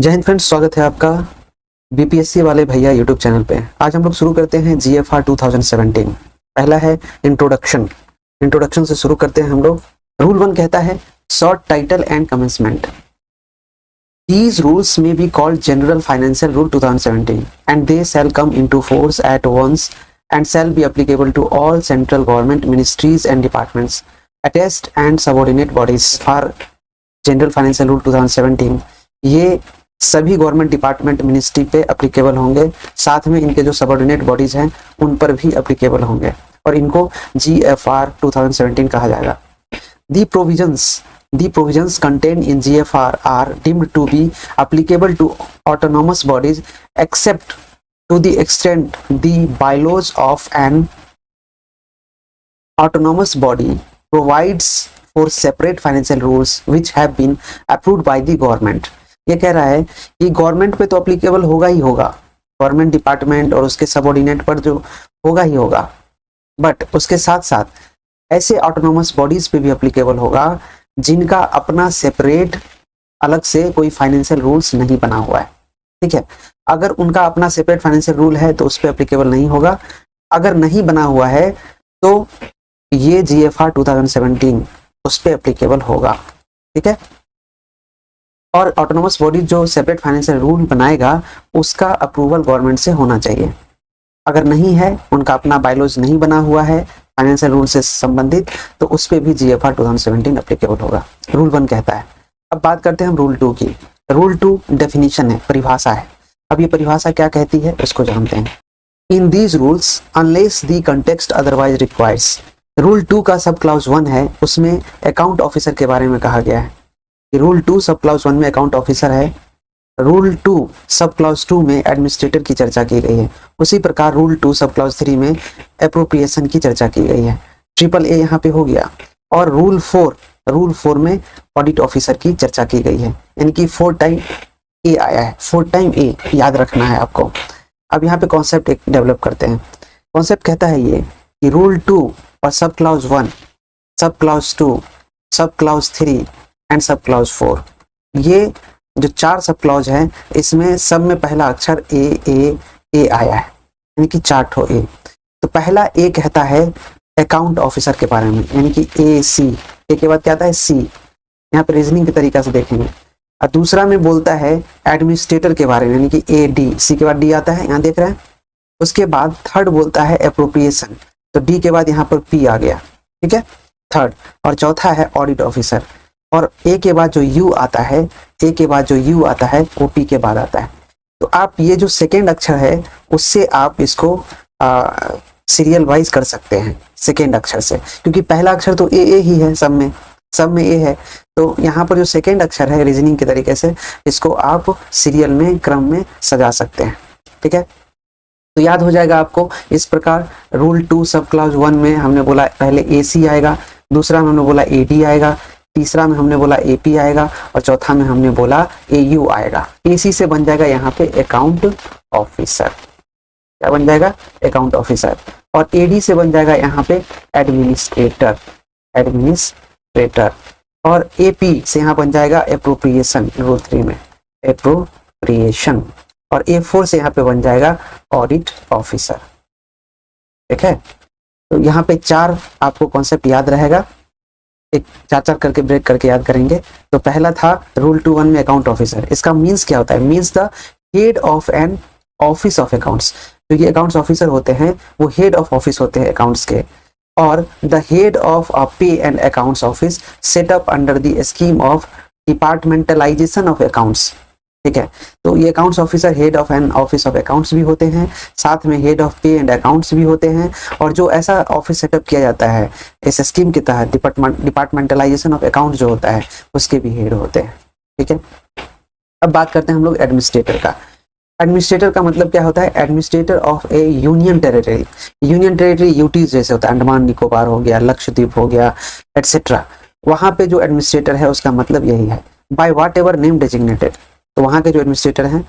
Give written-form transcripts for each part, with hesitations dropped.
जय हिंद फ्रेंड्स, स्वागत है आपका बीपीएससी वाले भैया यूट्यूब चैनल पे। आज हम लोग शुरू करते हैं जीएफआर 2017। पहला है इंट्रोडक्शन। इंट्रोडक्शन से शुरू करते हैं हम लोग। रूल 1 कहता है short title and commencement. These rules may be called General Financial Rule 2017 and they shall come into force at once and shall be applicable to all central government ministries and departments, attached and subordinate bodies for General Financial Rule 2017। ये सभी government department ministry पे applicable होंगे, साथ में इनके जो subordinate bodies हैं उन पर भी अप्लीकेबल होंगे और इनको जीएफआर 2017 कहा जाएगा। The provisions contained in GFR are deemed to be applicable to autonomous bodies except to the extent the bylaws of an autonomous body provides for separate financial rules which have been approved by the government। ये कह रहा है कि government पे तो applicable होगा ही होगा, government department और उसके सबऑर्डिनेट पर जो होगा ही होगा, बट उसके साथ साथ ऐसे ऑटोनोमस बॉडीज पे भी अप्लीकेबल होगा जिनका अपना सेपरेट अलग से कोई फाइनेंशियल रूल्स नहीं बना हुआ है। ठीक है, अगर उनका अपना सेपरेट फाइनेंशियल रूल है तो उस पर अप्लीकेबल नहीं होगा। अगर नहीं बना हुआ है तो ये जीएफआर 2017 उस पर अप्लीकेबल होगा। ठीक है, और ऑटोनोमस बॉडी जो सेपरेट फाइनेंशियल रूल बनाएगा उसका अप्रूवल गवर्नमेंट से होना चाहिए। अगर नहीं है, उनका अपना बायलॉज नहीं बना हुआ है फाइनेंशियल रूल से संबंधित, तो उस पर भी जीएफआर 2017 एप्लीकेबल होगा। रूल 1 कहता है। अब बात करते हैं हम रूल 2 की। रूल 2 डेफिनेशन है, परिभाषा है। अब ये परिभाषा क्या कहती है उसको जानते हैं। In these rules unless the context otherwise requires. Rule 2 का सब क्लाउज 1 है, उसमें अकाउंट ऑफिसर के बारे में कहा गया है। रूल 2 सब क्लाउज 1 में अकाउंट ऑफिसर है। रूल 2 सब क्लाउज 2 में एडमिनिस्ट्रेटर की चर्चा की गई है। उसी प्रकार रूल 2 सब क्लाउज 3 में एप्रोप्रिएशन की चर्चा की गई है। ट्रिपल ए यहाँ पे हो गया। और रूल 4 में ऑडिट ऑफिसर की चर्चा की गई है, यानी कि 4 टाइम ए आया है। 4 टाइम ए याद रखना है आपको। अब यहाँ पे कॉन्सेप्ट एक डेवलप करते हैं। कॉन्सेप्ट कहता है ये कि रूल 2 और सब क्लाउज 1, सब क्लाउज 2, सब क्लाउज 3 एंड सब क्लाउज 4, ये जो 4 सब क्लॉज हैं इसमें सब में पहला अक्षर ए आया है, यानी कि 4 ठो ए। तो पहला ए कहता है अकाउंट ऑफिसर के बारे में, यानी कि ए सी। ए के बाद क्या आता है सी, यहाँ पे रीजनिंग के तरीका से देखेंगे। और दूसरा में बोलता है एडमिनिस्ट्रेटर के बारे में, यानी कि ए डी, सी के बाद डी आता है, यहाँ देख रहे हैं। उसके बाद थर्ड बोलता है एप्रोप्रिएशन, तो डी के बाद यहाँ पर पी आ गया। ठीक है, थर्ड। और चौथा है ऑडिट ऑफिसर। और ए के बाद जो यू आता है, ए के बाद जो यू आता है वो पी के बाद आता है। तो आप ये जो सेकेंड अक्षर है उससे आप इसको सीरियल वाइज कर सकते हैं सेकेंड अक्षर से, क्योंकि पहला अक्षर तो ए ही है, सब में ए है। तो यहाँ पर जो सेकेंड अक्षर है रीजनिंग के तरीके से इसको आप सीरियल में क्रम में सजा सकते हैं। ठीक है, तो याद हो जाएगा आपको इस प्रकार। रूल 2 सब क्लाउज 1 में हमने बोला पहले ए सी आएगा, दूसरा में हमने बोला ए डी आएगा, तीसरा में हमने बोला एपी आएगा और चौथा में हमने बोला एयू आएगा। एसी से बन जाएगा यहाँ पे अकाउंट ऑफिसर। क्या बन जाएगा? Account officer. और एडी से बन जाएगा यहाँ पे एडमिनिस्ट्रेटर। और एपी से यहाँ बन जाएगा एप्रोप्रिएशन, रूल 3 में एप्रोप्रिएशन। और ए4 से यहाँ पे बन जाएगा ऑडिट ऑफिसर। ठीक है, तो यहाँ पे 4 आपको कॉन्सेप्ट याद रहेगा, एक 4 करके ब्रेक करके याद करेंगे। तो पहला था रूल 2 में अकाउंट ऑफिसर। इसका मीन्स क्या होता है? Means the head of an office of accounts. जो ये अकाउंट्स ऑफिसर होते हैं वो हेड ऑफ ऑफिस होते हैं अकाउंट्स के। और द हेड ऑफ अ पे and accounts office set up under the scheme of departmentalisation of accounts. ठीक है, तो ये accounts officer head of an office of accounts भी होते हैं, साथ में हेड ऑफ पे एंड अकाउंट्स भी होते हैं। और जो ऐसा ऑफिस सेटअप किया जाता है इस स्कीम के तहत, डिपार्टमेंटलाइजेशन ऑफ अकाउंट जो होता है उसके भी हेड होते हैं। ठीक है, अब बात करते हैं हम लोग एडमिनिस्ट्रेटर का। एडमिनिस्ट्रेटर का मतलब क्या होता है? Administrator of A union territory. Union territory UTs जैसे होता है, अंडमान निकोबार हो गया, लक्षद्वीप हो गया, एटसेट्रा। वहाँ पे जो एडमिनिस्ट्रेटर है उसका मतलब यही है, by what ever name designated. तो वहाँ के जो एडमिनिस्ट्रेटर हैं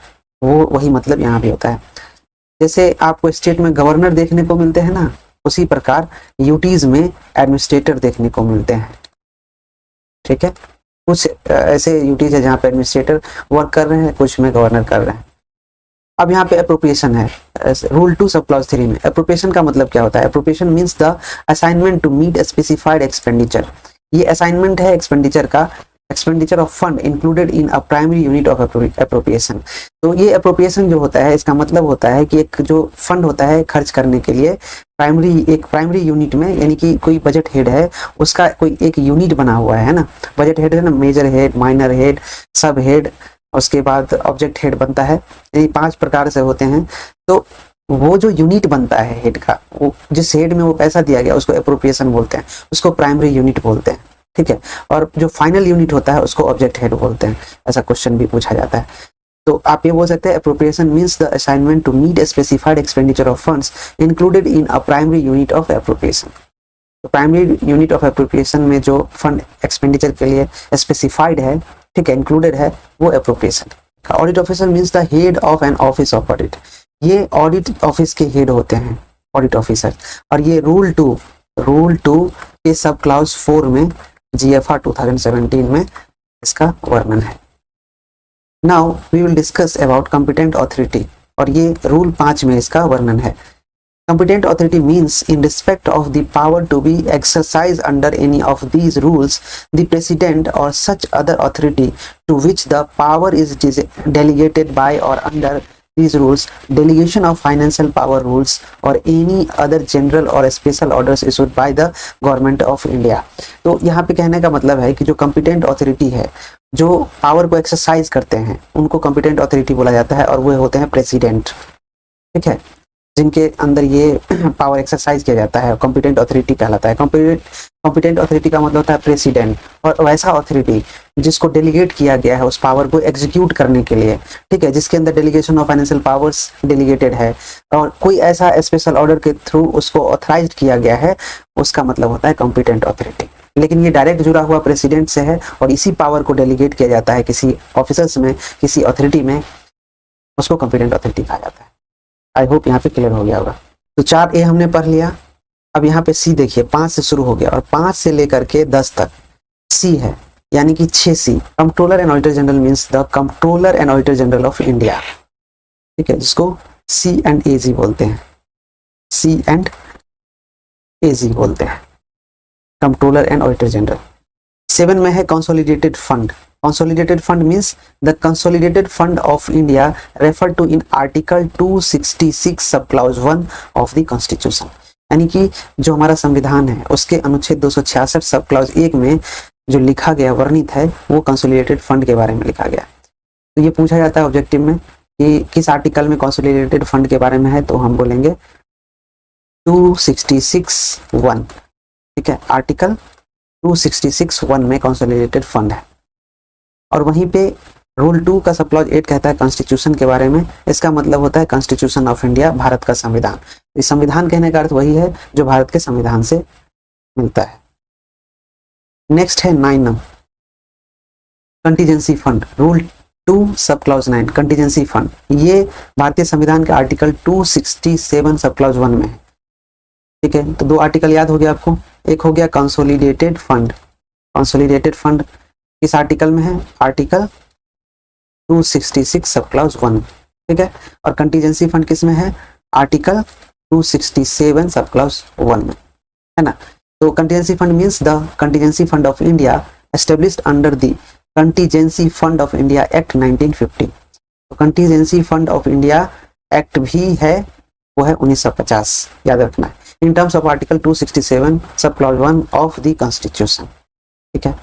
वो वही मतलब यहाँ भी होता है। जैसे आपको स्टेट में गवर्नर देखने को मिलते हैं ना, उसी प्रकार यूटीज में एडमिनिस्ट्रेटर देखने को मिलते हैं। ठीक है, कुछ ऐसे यूटीज है जहाँ पे एडमिनिस्ट्रेटर वर्क कर रहे हैं, कुछ में गवर्नर कर रहे हैं। अब यहाँ पे अप्रोप्रिएशन है, रूल 2 सब क्लॉज 3 में। अप्रोप्रिएशन का मतलब क्या होता है? Appropriation means the assignment to meet specified expenditure. ये असाइनमेंट है एक्सपेंडिचर का, expenditure of fund included in a primary unit of appropriation. तो ये अप्रोप्रिएशन जो होता है, इसका मतलब होता है कि एक जो फंड होता है खर्च करने के लिए, एक प्राइमरी यूनिट में, यानी कि कोई बजट हेड है उसका कोई एक यूनिट बना हुआ है ना। बजट हेड है ना, मेजर हेड, माइनर हेड, सब हेड, उसके बाद ऑब्जेक्ट हेड बनता है, यानी 5 प्रकार से होते हैं। तो वो जो यूनिट बनता है हेड का, वो जिस हेड में वो पैसा दिया गया उसको अप्रोप्रिएशन बोलते हैं, उसको प्राइमरी यूनिट बोलते हैं, ठीक है। और जो फाइनल यूनिट होता है उसको ऑब्जेक्ट हेड बोलते हैं। ऐसा क्वेश्चन भी पूछा जाता है। तो आप ये बोल सकते हैं appropriation means the assignment to meet specified expenditure of funds included in a primary unit of appropriation. तो प्राइमरी यूनिट ऑफ अप्रोप्रिएशन में जो फंड एक्सपेंडिचर के लिए स्पेसिफाइड है, ठीक है, इंक्लूडेड है, वो appropriation. Audit officer means the head of an office of audit. ये ऑडिट ऑफिस के हेड होते हैं ऑडिट ऑफिसर। और ये रूल 2 के सब क्लाउज 4 में GFR 2017 में इसका वर्णन है। Now we will discuss about competent authority, और ये रूल 5 में इसका वर्णन है। Competent authority means in respect of the power to be exercised under any of these rules, the president or such other authority to which the power is delegated by or under these rules, delegation of financial power rules or any other general or special orders issued by the government of India। तो यहाँ पे कहने का मतलब है कि जो competent authority है, जो पावर को एक्सरसाइज करते हैं, उनको competent authority बोला जाता है, और वो होते हैं प्रेसिडेंट, ठीक है, जिनके अंदर ये पावर एक्सरसाइज किया जाता है, कॉम्पिटेंट अथॉरिटी कहलाता है। कॉम्पिटेंट अथॉरिटी का मतलब होता है प्रेसिडेंट, और वैसा अथॉरिटी जिसको डेलीगेट किया गया है उस पावर को एग्जीक्यूट करने के लिए, ठीक है, जिसके अंदर delegation of financial powers delegated है, और कोई ऐसा स्पेशल ऑर्डर के थ्रू उसको ऑथराइज्ड किया गया है, उसका मतलब होता है कॉम्पिटेंट अथॉरिटी। लेकिन ये डायरेक्ट जुड़ा हुआ प्रेसिडेंट से है, और इसी पावर को डेलीगेट किया जाता है किसी ऑफिसर्स में, किसी अथॉरिटी में, उसको कॉम्पिटेंट अथॉरिटी कहा जाता है। आई होप यहाँ पे क्लियर हो गया होगा। तो 4A हमने पढ़ लिया। अब यहाँ पे C देखिए, 5 से शुरू हो गया, और 5 से लेकर के 10 तक C है, यानी कि 6C। Controller and auditor general means the controller and auditor general of India, ठीक है, जिसको C&AG बोलते हैं, C&AG बोलते हैं, कंट्रोलर एंड ऑडिटर जनरल। 7 में है consolidated fund. Consolidated fund means the consolidated fund of India referred to in Article 266 subclause 1 of the Constitution। यानी कि जो हमारा संविधान है उसके अनुच्छेद 266 सब क्लॉज 1 में जो लिखा गया, वर्णित है, वो कंसोलिडेटेड फंड के बारे में लिखा गया। तो ये पूछा जाता है ऑब्जेक्टिव में कि किस आर्टिकल में कंसोलिडेटेड फंड के बारे में है, तो हम बोलेंगे 266(1), ठीक है, आर्टिकल 266(1) में कंसोलिडेटेड फंड है। और वहीं पे रूल 2 का सब क्लॉज 8 कहता है कॉन्स्टिट्यूशन के बारे में। इसका मतलब होता है कॉन्स्टिट्यूशन ऑफ इंडिया, भारत का संविधान। इस संविधान कहने का अर्थ वही है जो भारत के संविधान से मिलता है। नेक्स्ट है 9 number, contingency fund. Rule 2 sub clause 9, contingency fund, ये भारतीय संविधान के आर्टिकल 267 सब क्लॉज 1 में है, ठीक है। तो 2 आर्टिकल याद हो गया आपको। एक हो गया कंसोलिडेटेड फंड। कंसोलिडेटेड फंड किस आर्टिकल में है? आर्टिकल 266 सब क्लॉज 1, ठीक है। और कंटीजेंसी फंड किस में है? आर्टिकल 267 सब क्लॉज 1 में, है ना। तो contingency fund means the contingency fund of India established under the contingency fund of India act 1950। तो contingency fund of India act भी है, वो है 1950, याद रखना है, इन टर्म्स ऑफ आर्टिकल 267 सब क्लॉज 1 ऑफ द कॉन्स्टिट्यूशन, ठीक है।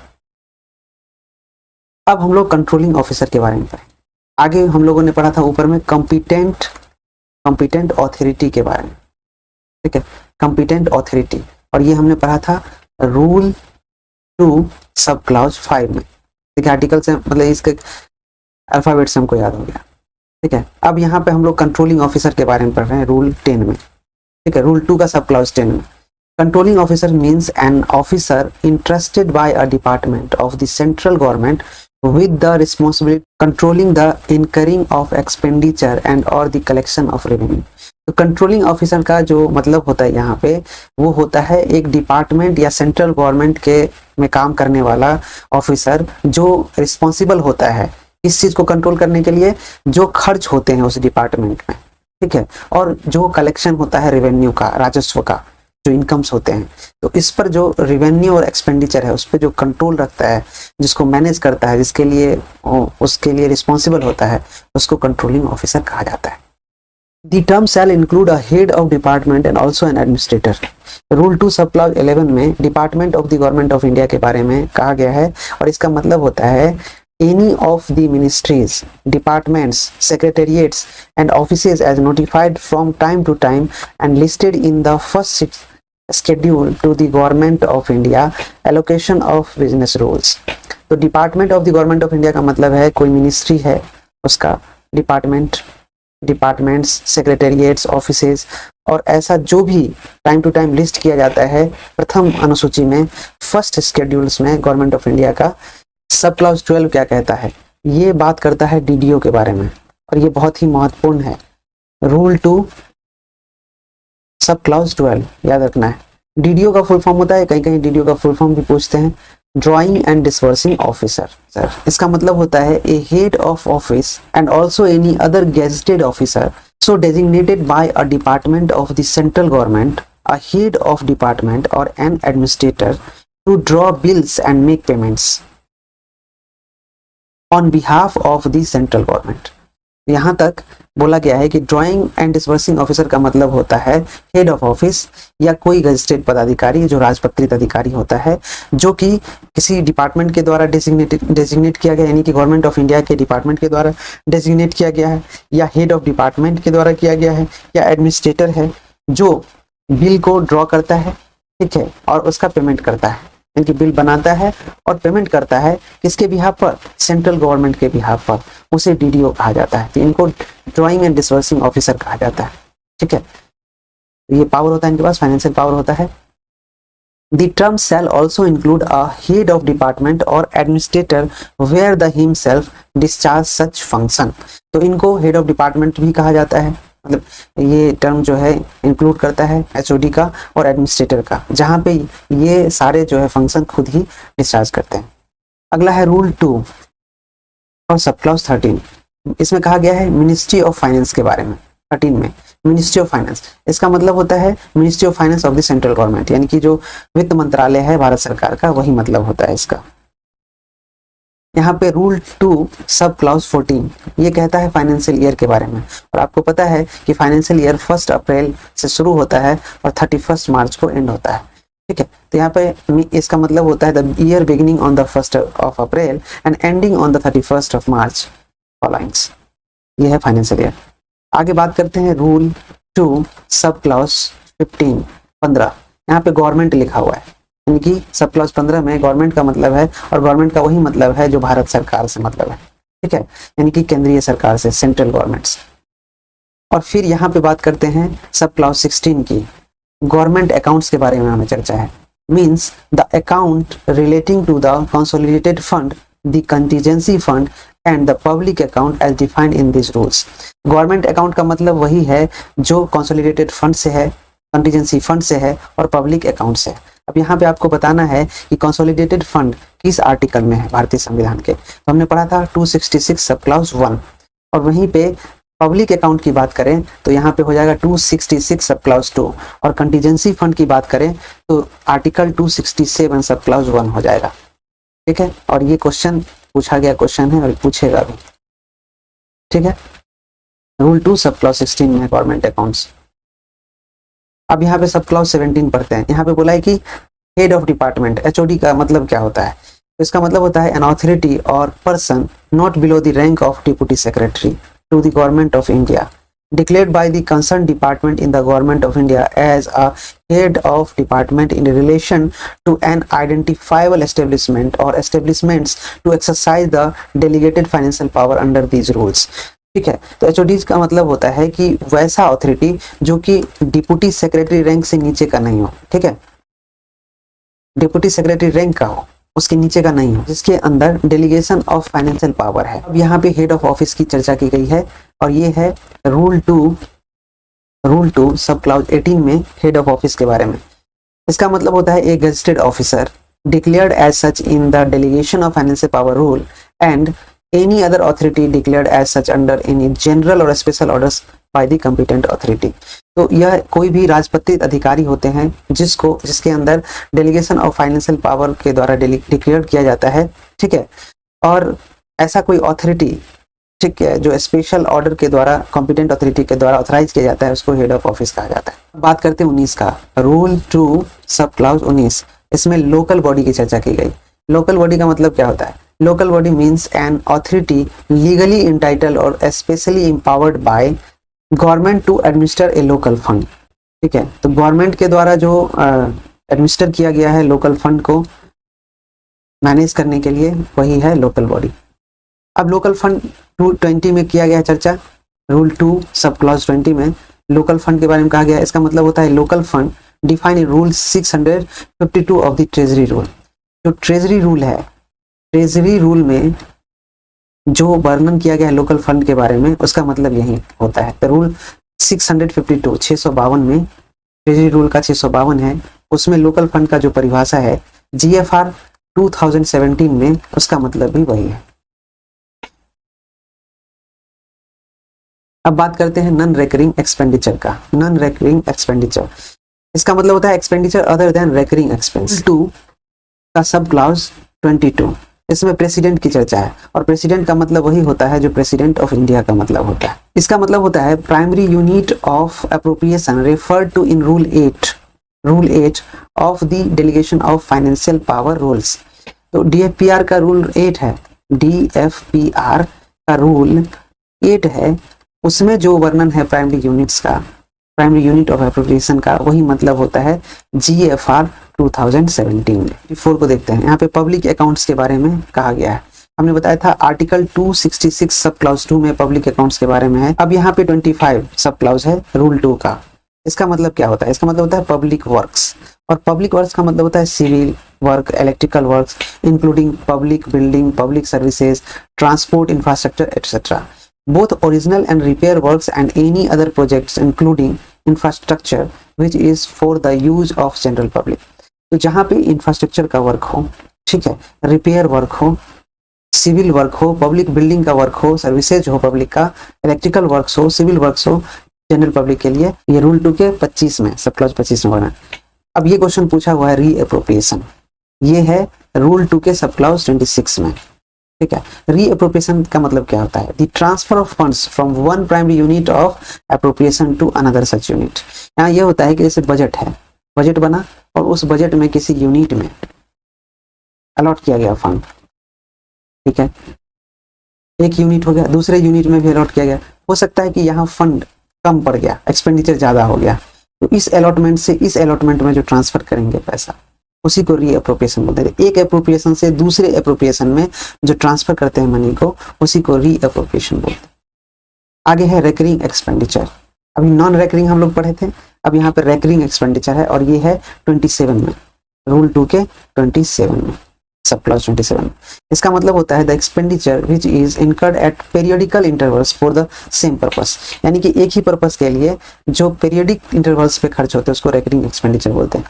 अब हम लोग कंट्रोलिंग ऑफिसर के बारे में पढ़ें। आगे हम लोगों ने पढ़ा था ऊपर में कॉम्पिटेंट अथॉरिटी के बारे में, ठीक है, कॉम्पिटेंट अथॉरिटी, और ये हमने पढ़ा था रूल 2 सब क्लॉज 5 में, ठीक है। आर्टिकल से मतलब इसके अल्फाबेट से हमको याद हो गया, ठीक है। अब यहाँ पे हम लोग कंट्रोलिंग ऑफिसर के बारे में पढ़ रहे हैं रूल 10 में, ठीक है, रूल 2 का सब क्लॉज 10 में। Controlling officer means an officer entrusted by a department of the central government with the responsibility controlling the incurring of expenditure and or the collection of revenue। तो controlling officer का जो मतलब होता है यहाँ पे, वो होता है एक डिपार्टमेंट या सेंट्रल गवर्नमेंट के में काम करने वाला ऑफिसर जो रिस्पॉन्सिबल होता है इस चीज को कंट्रोल करने के लिए, जो खर्च होते हैं उस डिपार्टमेंट में, ठीक है, और जो कलेक्शन होता है रेवेन्यू का, राजस्व का, जो इनकम्स होते हैं, तो इस पर जो रेवेन्यू और एक्सपेंडिचर है उस पर जो कंट्रोल रखता है, जिसको मैनेज करता है, जिसके लिए उसके लिए रिस्पॉन्सिबल होता है, उसको कंट्रोलिंग ऑफिसर कहा जाता है। The term shall include a head of department and also an administrator. Rule 2 sub clause 11 में department of the government of India के बारे में कहा गया है, और इसका मतलब होता है any of the ministries, departments, secretariats and offices as notified from time to time and listed in the first schedule to the government of India allocation of business rules। तो department of the government of India का मतलब है कोई ministry है उसका departments, सेक्रेटेरिएट्स, offices, और ऐसा जो भी टाइम टू टाइम लिस्ट किया जाता है प्रथम अनुसूची में, फर्स्ट स्केड्यूल्स में गवर्नमेंट ऑफ इंडिया का। सब क्लॉज 12 क्या कहता है? ये बात करता है डीडीओ के बारे में, और ये बहुत ही महत्वपूर्ण है। रूल 2 सब क्लॉज 12 याद रखना है। डीडीओ का फुल फॉर्म होता है, कहीं कहीं डीडीओ का फुल फॉर्म भी पूछते हैं, drawing and disbursing officer. Sir इसका मतलब होता है a head of office and also any other gazetted officer so designated by a department of the central government, a head of department और an administrator to draw bills and make payments on behalf of the central government. यहाँ तक बोला गया है कि drawing and disbursing officer का मतलब होता है हेड ऑफ ऑफिस या कोई गजेटेड पदाधिकारी जो राजपत्रित अधिकारी होता है, जो कि किसी डिपार्टमेंट के द्वारा डेजिग्नेट किया गया, यानी कि गवर्नमेंट ऑफ इंडिया के डिपार्टमेंट के द्वारा डेजिग्नेट किया गया है, या हेड ऑफ डिपार्टमेंट के द्वारा किया गया है, या एडमिनिस्ट्रेटर है जो बिल को ड्रॉ करता है, ठीक है, और उसका पेमेंट करता है, इनकी बिल बनाता है और पेमेंट करता है किसके बिहाफ पर? सेंट्रल गवर्नमेंट के बिहाफ पर, उसे डीडीओ कहा जाता है। तो इनको ड्राइंग एंड डिस्बर्सिंग ऑफिसर कहा जाता है, ठीक है। ये पावर होता है इनके पास, फाइनेंशियल पावर होता है। The term shall also include a head of department और administrator where the himself discharge such function. तो इनको हेड ऑफ डिपार्टमेंट भी कहा जाता है, मतलब ये टर्म जो है इंक्लूड करता है एचओडी का और एडमिनिस्ट्रेटर का, जहाँ पे ये सारे जो है फंक्शन खुद ही डिस्चार्ज करते हैं। अगला है रूल 2 और सब क्लॉज 13। इसमें कहा गया है मिनिस्ट्री ऑफ फाइनेंस के बारे में। 13 में मिनिस्ट्री ऑफ फाइनेंस, इसका मतलब होता है ministry of finance of the central government, यानी कि जो वित्त मंत्रालय है भारत सरकार का, वही मतलब होता है इसका। यहाँ पे रूल 2 सब क्लॉज 14 ये कहता है फाइनेंशियल ईयर के बारे में, और आपको पता है कि फाइनेंशियल ईयर 1 अप्रैल से शुरू होता है और 31 मार्च को एंड होता है, ठीक है। तो यहाँ पे इसका मतलब होता है the year beginning on the 1 of April and ending on the 31 of March followings, ये है फाइनेंशियल ईयर। आगे बात करते हैं रूल 2 सब क्लॉज 15। यहाँ पे गवर्नमेंट लिखा हुआ है, यानी कि सब क्लॉज 15 में गवर्नमेंट का मतलब है, और गवर्नमेंट का वही मतलब है जो भारत सरकार से मतलब है, ठीक है, यानी कि केंद्रीय सरकार से, सेंट्रल गवर्नमेंट से। और फिर यहाँ पे बात करते हैं सब क्लॉज 16 की, गवर्नमेंट अकाउंट्स के बारे में हमें चर्चा है। Means the account relating to the consolidated fund, the contingency fund and the public account as defined in this rules. Government account का मतलब वही है जो कंसोलिडेटेड फंड से है, कंटीजेंसी फंड से है और पब्लिक अकाउंट से है। अब यहाँ पे आपको बताना है कि कंसोलिडेटेड फंड किस आर्टिकल में है भारतीय संविधान के। तो हमने पढ़ा था 266 सब क्लॉज 1, और वहीं पे पब्लिक अकाउंट की बात करें तो यहाँ पे हो जाएगा 266 सब क्लॉज 2, और कंटीजेंसी फंड की बात करें तो आर्टिकल 267 सब क्लॉज 1 हो जाएगा, ठीक है। और ये क्वेश्चन पूछा गया क्वेश्चन है और पूछेगा भी, ठीक है। रूल 2 सब क्लॉज 16 में गवर्नमेंट अकाउंट्स। अब यहाँ पे सब क्लॉज 17 पढ़ते हैं। यहाँ पे बोला है कि हेड ऑफ डिपार्टमेंट, एचओडी का मतलब क्या होता है? तो इसका मतलब होता है an authority or person not below the rank of deputy secretary to the government of India, declared by the concerned department in the government of India as a head of department in relation to an identifiable establishment or establishments to exercise the delegated financial power under these rules। ठीक है, तो HODs का मतलब होता है कि वैसा authority जो कि डिप्टी सेक्रेटरी रैंक से नीचे का नहीं हो, ठीक है, डिप्टी सेक्रेटरी रैंक का हो, उसके नीचे का नहीं हो, जिसके अंदर डेलीगेशन ऑफ फाइनेंशियल पावर है। अब यहाँ पे हेड ऑफ ऑफिस की चर्चा की गई है और ये है रूल 2 सब क्लाउज 18 में हेड ऑफ ऑफिस के बारे में। इसका मतलब होता है a gazetted officer declared as such in the delegation of financial power rule and any other authority declared as such under any general or special orders by the competent authority। तो यह कोई भी राजपत्रित अधिकारी होते हैं जिसके अंदर डेलीगेशन ऑफ फाइनेंशियल पावर के द्वारा डिक्लेयर किया जाता है, ठीक है, और ऐसा कोई ऑथोरिटी, ठीक है, जो स्पेशल ऑर्डर के द्वारा कॉम्पिटेंट अथॉरिटी के द्वारा ऑथराइज किया जाता है, उसको हेड ऑफ ऑफिस कहा जाता है। बात करते हैं 19 का, रूल 2 सब क्लाउज 19। इसमें लोकल बॉडी की चर्चा की गई। लोकल बॉडी का मतलब क्या होता है? Local body means an authority legally entitle और specially empowered by government to administer a local fund, ठीक है। तो गवर्नमेंट के द्वारा जो एडमिनिस्टर किया गया है लोकल फंड को मैनेज करने के लिए, वही है लोकल बॉडी। अब लोकल फंड 220 में किया गया चर्चा, रूल 2 सब क्लॉज 20 में लोकल फंड के बारे में कहा गया। इसका मतलब होता है local fund define in rule 652 of the treasury rule. जो ट्रेजरी रूल है, ट्रेजरी रूल में जो वर्णन किया गया है लोकल फंड के बारे में, उसका मतलब यही होता है। तो रूल 652 652 में, ट्रेजरी रूल का 652 है, उसमें लोकल फंड का जो परिभाषा है जीएफआर 2017 में, उसका मतलब भी वही है। अब बात करते हैं नॉन रेकरिंग एक्सपेंडिचर का। नॉन रेकरिंग एक्सपेंडिचर, इसका मतलब होता है expenditure other than recurring expense. 2 का सब क्लाउज 22, इसमें प्रेसिडेंट की चर्चा है और प्रेसिडेंट का मतलब वही होता है जो प्रेसिडेंट ऑफ इंडिया का मतलब होता है। इसका मतलब होता है primary unit of appropriation referred to in rule 8 of the delegation of financial power rules. तो डीएफपीआर का रूल 8 है, डीएफपीआर का रूल 8 है, उसमें जो वर्णन है प्राइमरी यूनिट्स का, प्राइमरी यूनिट ऑफ एप्रोप्रिएशन का, वही मतलब होता है जीएफआर 2017 में। 4 को देखते हैं, यहाँ पे पब्लिक अकाउंट्स के बारे में कहा गया है। हमने बताया था आर्टिकल 266 सब क्लाउज 2 में पब्लिक अकाउंट्स के बारे में है। अब यहाँ पे 25 सब क्लाउज है रूल 2 का। इसका मतलब क्या होता है? इसका मतलब होता है पब्लिक वर्क्स, और पब्लिक वर्क्स का मतलब होता है civil work, electrical works, including public building, public services, transport infrastructure etcetera, both original and repair works and any other projects including infrastructure which is for the use of general public। तो जहाँ पे infrastructure का work हो, ठीक है, repair work हो, civil work हो, public building का वर्क हो, सर्विसेज हो पब्लिक का, इलेक्ट्रिकल वर्क्स हो, सिविल वर्क्स हो जनरल पब्लिक के लिए, ये रूल 2 के 25 में, सब क्लॉज 25 में बना। अब ये क्वेश्चन पूछा हुआ है रीअप्रोप्रिएशन, ये है रूल 2 के सब क्लॉज 26 में, ठीक है। रीअप्रोप्रिएशन का मतलब क्या होता है? The transfer of funds from one primary unit of appropriation to another such unit. यहाँ ये होता है कि जैसे बजट है, बजट बना और उस बजट में किसी यूनिट में अलॉट किया गया फंड, ठीक है, एक यूनिट हो गया, दूसरे यूनिट में भी अलॉट किया गया। हो सकता है कि यहाँ फंड कम पड़ गया, एक्सपेंडिचर ज्यादा हो गया, तो इस अलॉटमेंट से इस अलॉटमेंट में जो ट्रांसफर करेंगे पैसा, उसी को रीअप्रोप्रिएशन बोलते हैं। एक एप्रोप्रिएशन से दूसरे एप्रोप्रिएशन में जो ट्रांसफर करते हैं मनी को, उसी को रीअप्रोप्रिएशन बोलते हैं। आगे है रेकरिंग एक्सपेंडिचर। अभी नॉन रेकरिंग हम लोग पढ़े थे, अब यहाँ पे रेकरिंग एक्सपेंडिचर है और ये है 27 में, रूल 2 के 27 में, सब क्लॉज 27 में। इसका मतलब होता है the expenditure which is incurred at periodical intervals for the same purpose, यानी कि एक ही पर्पस के लिए जो पीरियडिक इंटरवल्स पे खर्च होते हैं उसको रेकरिंग एक्सपेंडिचर बोलते हैं।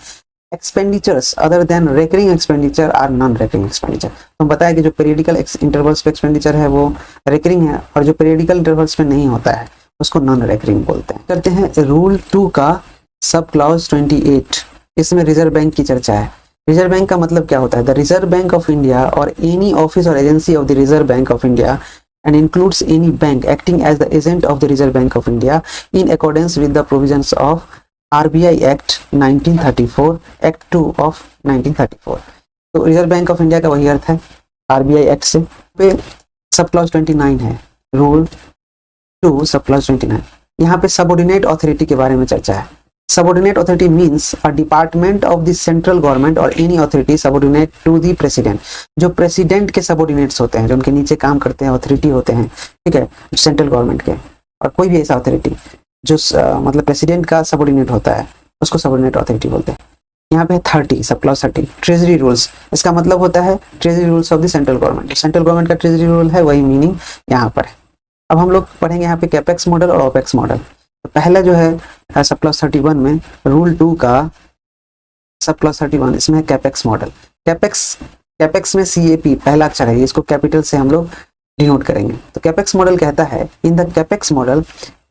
Expenditures other than recurring expenditure are non recurring expenditure. तो हम बताया कि जो पीरियडिकल इंटरवल्स पे एक्सपेंडिचर है वो रेकरिंग है, और जो पीरियडिकल इंटरवल्स पे नहीं होता है उसको नॉन रेकरिंग बोलते हैं। करते हैं रूल 2 का सब क्लॉज 28, इसमें रिजर्व बैंक की चर्चा है। रिजर्व बैंक का मतलब क्या होता है? The reserve bank of India और एनी ऑफिस और agency of the reserve bank of India and includes any bank acting as the agent of the Reserve Bank of India in accordance with the provisions of RBI Act 1934, Act 2 of 1934। तो reserve bank of India का वही अर्थ है RBI act से। पे sub clause 29 है, rule 2 sub clause 29। यहाँ पे subordinate authority के बारे में चर्चा है। Subordinate authority means a department of the central government और any authority subordinate to the president. जो प्रेसिडेंट के सबऑर्डिनेट्स होते हैं, जो उनके नीचे काम करते हैं, अथॉरिटी होते हैं, ठीक है, सेंट्रल गवर्नमेंट के, और कोई भी ऐसा अथॉरिटी जो मतलब प्रेसिडेंट का सबऑर्डिनेट होता है, उसको सबऑर्डिनेट अथॉरिटी बोलते हैं। यहाँ पे 30 सब क्लॉज 30 ट्रेजरी रूल्स, इसका मतलब होता है treasury rules of the central government. Central government का ट्रेजरी रूल है वही मीनिंग यहाँ पर है। अब हम लोग पढ़ेंगे यहाँ पे कैपेक्स मॉडल और ओपेक्स मॉडल। तो पहला जो है सब क्लॉज 31 में रूल 2 का सब क्लॉज 31 इसमें कैपेक्स मॉडल। कैपेक्स में CAP पहला अक्षर है, इसको कैपिटल से हम लोग डिनोट करेंगे। तो कैपेक्स मॉडल कहता है in the capex model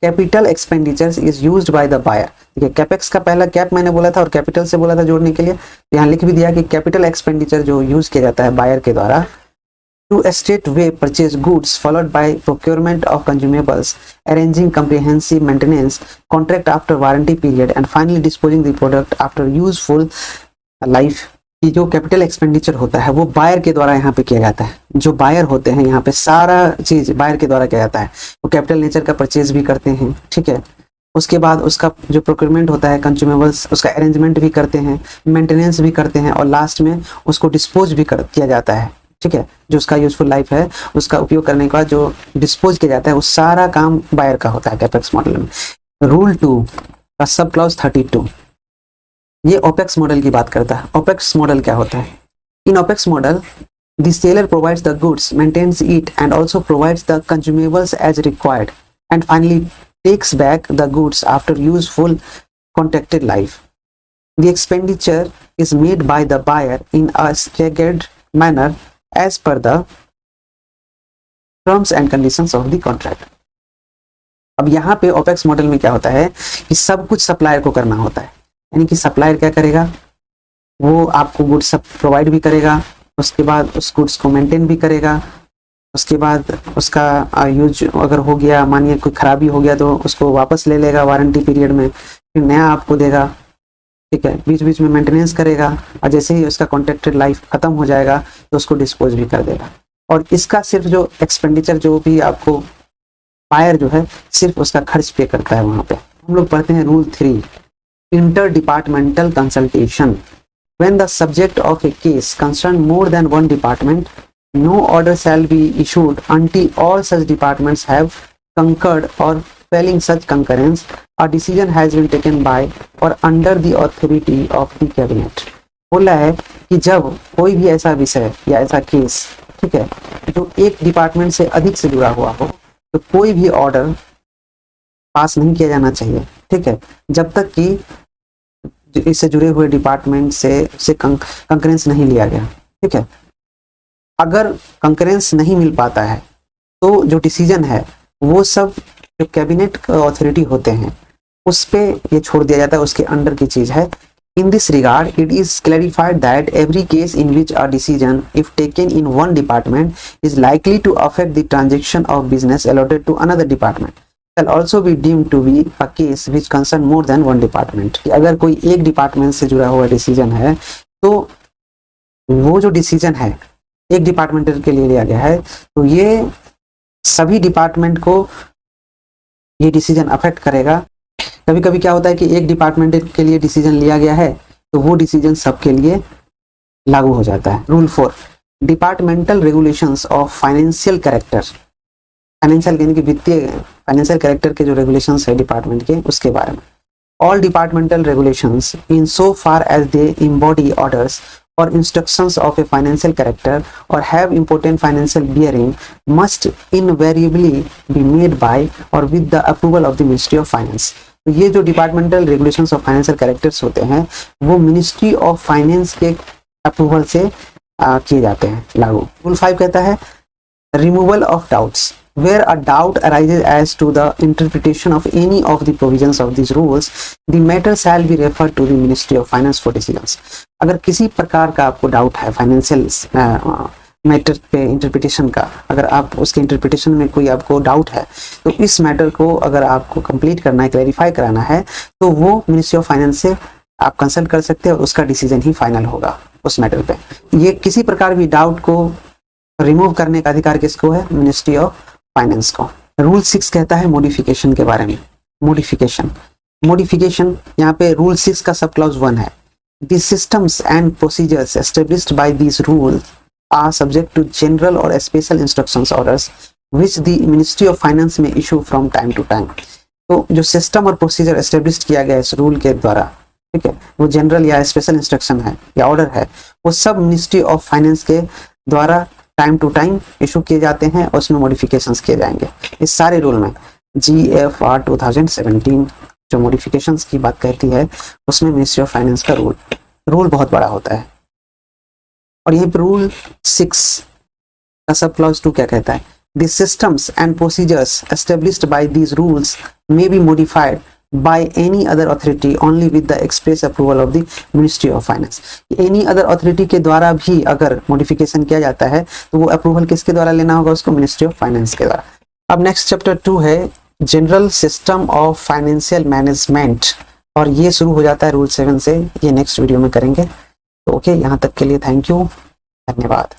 capital expenditures is used by the buyer. देखिए कैपेक्स का पहला कैप मैंने बोला था और कैपिटल से बोला था जोड़ने के लिए, यहाँ लिख भी दिया कि कैपिटल एक्सपेंडिचर जो यूज किया जाता है बायर के द्वारा टू स्टेट वे purchase goods followed by procurement of consumables, arranging comprehensive maintenance, contract after warranty period and finally disposing the product after useful life. कि जो कैपिटल एक्सपेंडिचर होता है वो बायर के द्वारा यहाँ पे किया जाता है। जो बायर होते हैं यहाँ पे सारा चीज बायर के द्वारा किया जाता है। वो कैपिटल नेचर का परचेज भी करते हैं, ठीक है। उसके बाद उसका जो प्रोक्योरमेंट होता है कंज्यूमेबल्स, उसका अरेंजमेंट भी करते हैं, मेंटेनेंस भी करते हैं और लास्ट में उसको डिस्पोज भी किया जाता है, ठीक है। जो उसका यूजफुल लाइफ है उसका उपयोग करने के बाद जो डिस्पोज किया जाता है वो सारा काम बायर का होता है कैपेक्स मॉडल में। रूल 2 का सब क्लॉज 32 ये ओपेक्स मॉडल की बात करता है। ओपेक्स मॉडल क्या होता है? In opex model the seller provides the goods, maintains it and also provides the consumables as required and finally takes back the goods after useful contracted life. The expenditure is made by the buyer in a staggered manner as per the terms and conditions of the contract. अब यहाँ पे opex model में क्या होता है कि सब कुछ सप्लायर को करना होता है। यानी कि सप्लायर क्या करेगा, वो आपको गुड्स सब प्रोवाइड भी करेगा, उसके बाद उस गुड्स को मेंटेन भी करेगा, उसके बाद उसका यूज अगर हो गया, मानिए कोई खराबी हो गया तो उसको वापस ले लेगा वारंटी पीरियड में, फिर नया आपको देगा, ठीक है। बीच बीच में मेंटेनेंस करेगा और जैसे ही उसका कॉन्ट्रैक्टेड लाइफ खत्म हो जाएगा तो उसको डिस्पोज भी कर देगा। और इसका सिर्फ जो एक्सपेंडिचर जो भी आपको बायर जो है सिर्फ उसका खर्च पे करता है। वहाँ पे हम लोग पढ़ते हैं rule 3 inter departmental consultation. When the subject of A case concern more than one department, no order shall be issued until all such departments have concurred, or failing such concurrence a decision has been taken by or under the authority of the cabinet। बोला है कि जब कोई भी ऐसा विषय या ऐसा केस, ठीक है, जो एक डिपार्टमेंट से अधिक से जुड़ा हुआ हो तो कोई भी ऑर्डर पास नहीं किया जाना चाहिए, ठीक है, जब तक कि इससे जुड़े हुए डिपार्टमेंट से कंकरेंस नहीं लिया गया, ठीक है। अगर कंकरेंस नहीं मिल पाता है तो जो डिसीजन है वो सब जो कैबिनेट अथॉरिटी होते हैं उस पे ये छोड़ दिया जाता है, उसके अंडर की चीज है। In this regard it is clarified that every case in which a decision if taken in one department is likely to affect the transaction of business allotted to another department shall also be deemed to be a case which concern more than one department। अगर कोई एक department से जुड़ा हुआ decision है तो वो जो डिसीजन है एक डिपार्टमेंट के लिए लिया गया है तो ये सभी डिपार्टमेंट को ये डिसीजन अफेक्ट करेगा। कभी कभी क्या होता है कि एक डिपार्टमेंट के लिए डिसीजन लिया गया है तो वो डिसीजन सबके लिए लागू हो जाता है। Rule 4 departmental regulations of financial character. Financial यानी कि वित्तीय फाइनेंशियल कैरेक्टर के जो रेगुलेशंस है डिपार्टमेंट के उसके बारे में। All departmental regulations in so far as they embody orders or instructions of a financial character or have important financial bearing must invariably be made by or with the approval of the Ministry of Finance। तो ये जो departmental regulations of financial characters होते हैं वो ministry of finance के approval से किए जाते हैं लागू। रूल 5 कहता है removal of doubts. Where a doubt arises as to the interpretation of any of the provisions of these rules, the matter shall be referred to the Ministry of Finance for decisions। अगर किसी प्रकार का आपको doubt है financial matter पे interpretation का, अगर आप उसके इंटरप्रिटेशन में कोई आपको डाउट है तो इस मैटर को अगर आपको कंप्लीट करना है, क्लैरिफाई कराना है तो वो मिनिस्ट्री ऑफ फाइनेंस से आप कंसल्ट कर सकते हैं और उसका डिसीजन ही फाइनल होगा उस मैटर पे। ये किसी प्रकार भी डाउट को रिमूव करने का अधिकार किसको है? मिनिस्ट्री ऑफ फाइनेंस को। रूल 6 कहता है मॉडिफिकेशन के बारे में। मॉडिफिकेशन यहाँ पे रूल 6 का सब क्लॉज 1 है। The systems and procedures established by this rule are subject to general और special instructions orders which the ministry of finance may issue from time to time. तो जो सिस्टम और प्रोसीजर एस्टेब्लिश किया गया इस रूल के द्वारा ठीक है, वो जनरल या स्पेशल इंस्ट्रक्शन है या ऑर्डर है, वो सब मिनिस्ट्री ऑफ फाइनेंस के द्वारा टाइम टू टाइम इशू किए जाते हैं और उसमें मॉडिफिकेशंस किए जाएंगे। इस सारे रूल में GFR 2017 जो मॉडिफिकेशंस की बात कहती है उसमें मिनिस्ट्री ऑफ फाइनेंस का रूल बहुत बड़ा होता है। और यहीं पर रूल 6 का सब क्लॉज 2 क्या कहता है, the systems and procedures established bye these rules may be modified by any other authority only with the express approval of the Ministry of Finance। any other authority के द्वारा भी अगर modification किया जाता है तो वो अप्रूवल किसके द्वारा लेना होगा, उसको मिनिस्ट्री ऑफ फाइनेंस के द्वारा। अब नेक्स्ट चैप्टर 2 है general system of financial management, और ये शुरू हो जाता है रूल 7 से। ये नेक्स्ट वीडियो में करेंगे। तो ओके, यहाँ तक के लिए थैंक यू, धन्यवाद।